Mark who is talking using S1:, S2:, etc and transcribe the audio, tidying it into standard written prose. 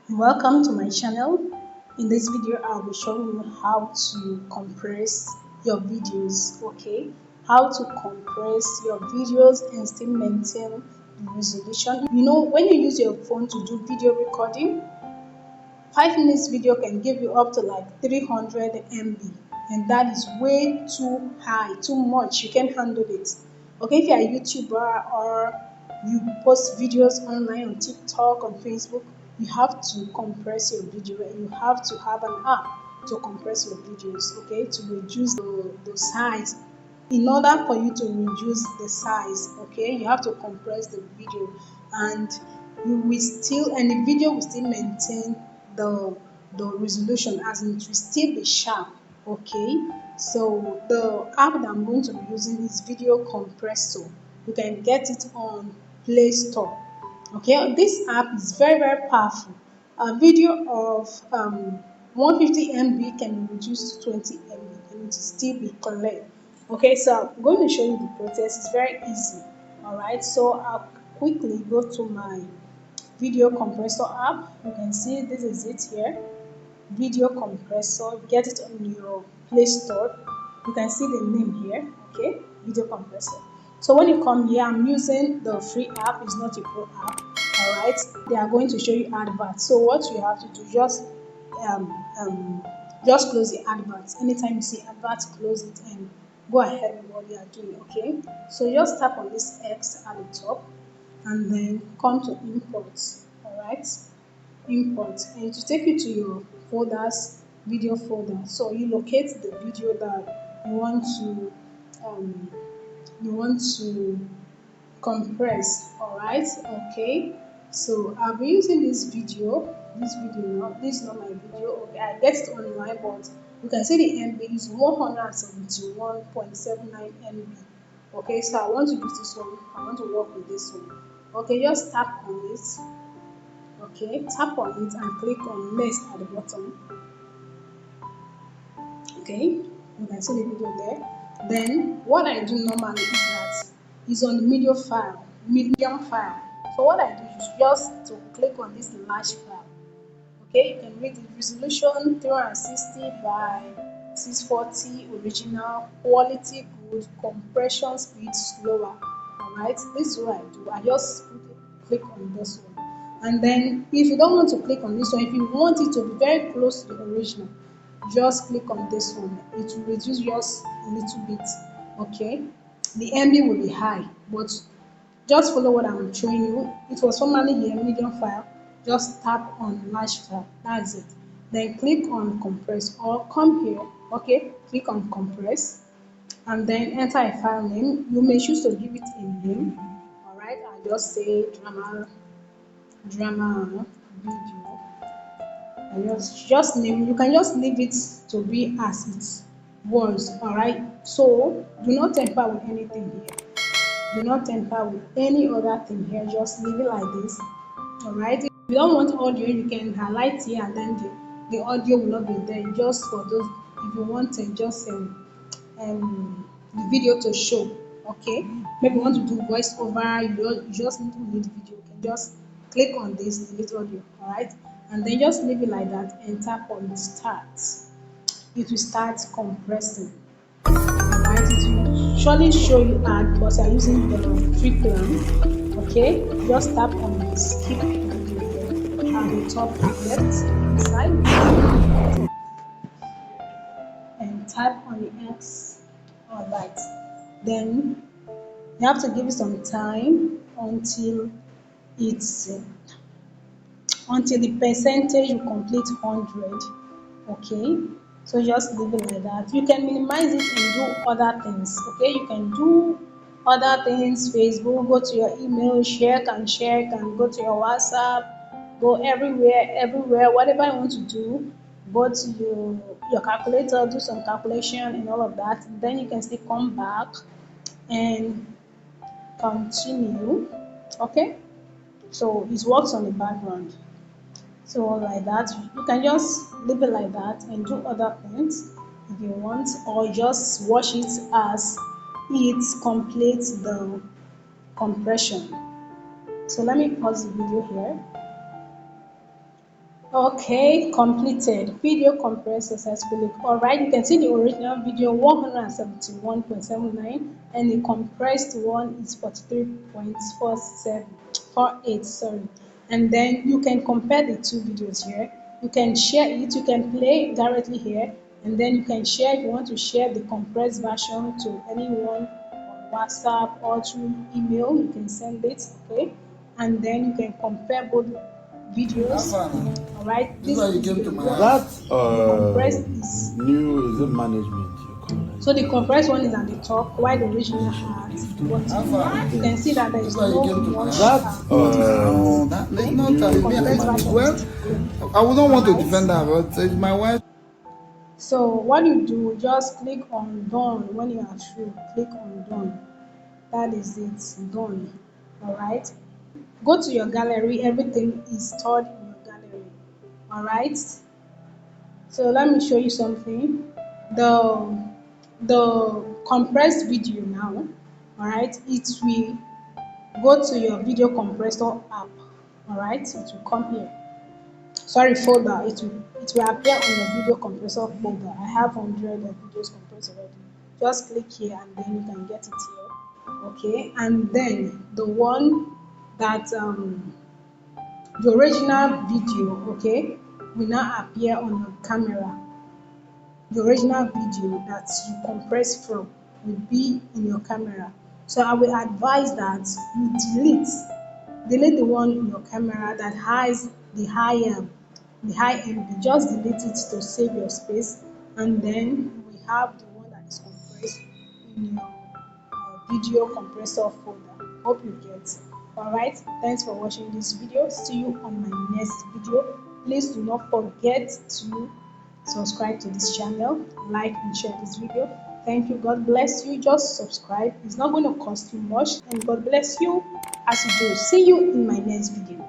S1: Welcome to my channel. In this video I'll be showing you how to compress your videos. Okay, how to compress your videos and still maintain the resolution. When you use your phone to do video recording, 5 minutes video can give you up to like 300 MB, and that is way too high, too much. You can't handle it. Okay, if you're a YouTuber or you post videos online on TikTok, on Facebook, you have to compress your video, and you have to have an app to compress your videos, okay, to reduce the size. In order for you to reduce the size, okay, you have to compress the video, and the video will still maintain the resolution, as in it will still be sharp. Okay, so the app that I'm going to be using is Video Compressor. You can get it on Play Store. Okay, this app is very powerful. A video of 150 MB can be reduced to 20 MB, and it will still be clear. Okay, so I'm going to show you the process. It's very easy. All right, so I'll quickly go to my Video Compressor app. You can see this is it here. Video Compressor. Get it on your Play Store. You can see the name here. Okay, Video Compressor. So when you come here, I'm using the free app. It's not a pro app. All right, they are going to show you adverts. So what you have to do, um, um, just close the adverts. Anytime you see adverts, close it and go ahead with what you are doing. Okay, so just tap on this X at the top and then come to import. All right, import, and it will take you to your folders, video folder. So you locate the video that um, you want to compress. All right, okay, so I'll be using this video now. This is not my video. Okay, I get it online, but you can see the MB is 171.79 MB. Okay, so I want to use this one. I want to work with this one. Okay, just tap on it. Okay, tap on it and click on next at the bottom. Okay, you can see the video there. Then what I do normally is that is on the medium file. So what I do is just to click on this large file. Okay, you can read the resolution 360 by 640, original, quality good, compression speed slower. Alright, this is what I do. I just click on this one. And then if you don't want to click on this one, if you want it to be very close to the original, just click on this one. It will reduce just a little bit. Okay, the MB will be high, but just follow what I'm showing you. It was formerly here medium file. Just tap on large file. That's it. Then click on compress, or come here. Okay, click on compress and then enter a file name. You may choose to give it a name. All right, I just say drama video. And just name. You can just leave it to be as it was. All right, so do not tamper with anything here. Do not tamper with any other thing here. Just leave it like this. All right, if you don't want audio, you can highlight here, and then the audio will not be there. Just for those, if you want just the video to show. Okay, maybe you want to do voice over, you just need to delete the video. You can just click on this, delete audio. All right, and then just leave it like that and tap on start. It will start compressing. Alright, it will surely show you ad because you're using the free plan. Okay, just tap on the skip video at the top left side and tap on the X. Alright, then you have to give it some time it's until the percentage will complete 100. Okay, so just leave it like that. You can minimize it and do other things. Okay, you can do other things. Facebook, go to your email, share, can go to your WhatsApp, go everywhere, whatever you want to do. Go to your calculator, do some calculation and all of that. Then you can still come back and continue. Okay, so it works on the background. So like that, you can just leave it like that and do other things if you want, or just watch it as it completes the compression. So let me pause the video here. Okay, completed. Video compressed successfully. Alright, you can see the original video 171.79 and the compressed one is 43.4748, sorry. And then you can compare the two videos here. You can share it, you can play directly here, and then you can share if you want to share the compressed version to anyone on WhatsApp or through email, you can send it, okay? And then you can compare both videos. All right,
S2: This is
S1: this
S2: why you
S1: is
S2: came
S1: the
S2: to my
S1: one.
S2: house.
S1: The compressed is
S3: New is it management you call it?
S1: so the compressed one is at the top, while the original hat is the bottom. You can see that there
S2: This is
S1: is
S2: why you
S1: no
S2: came to my
S1: much
S2: house.
S3: That
S2: No, that there's no
S1: the
S2: time.
S1: compressed version is
S3: management.
S1: still clean.
S2: I wouldn't want to
S1: Alright.
S2: defend her, but it's my wife.
S1: So what you do, just click on done when you are through. Click on done. That is it, done. Alright. Go to your gallery, everything is stored in your gallery. Alright. So let me show you something. The compressed video now, all right, it will go to your video compressor app, all right, it will come here. Sorry, folder. It will appear on your video compressor folder. I have 100 videos compressed already. Just click here and then you can get it here. Okay, and then the one that the original video, okay, will now appear on your camera. The original video that you compress from will be in your camera. So I will advise that you delete the one in your camera that has the high MB. Just delete it to save your space, and then we have the one that is compressed in your video compressor folder. Hope you get. Alright, thanks for watching this video. See you on my next video. Please do not forget to subscribe to this channel, like and share this video. Thank you. God bless you. Just subscribe. It's not going to cost you much, and God bless you as you do. See you in my next video.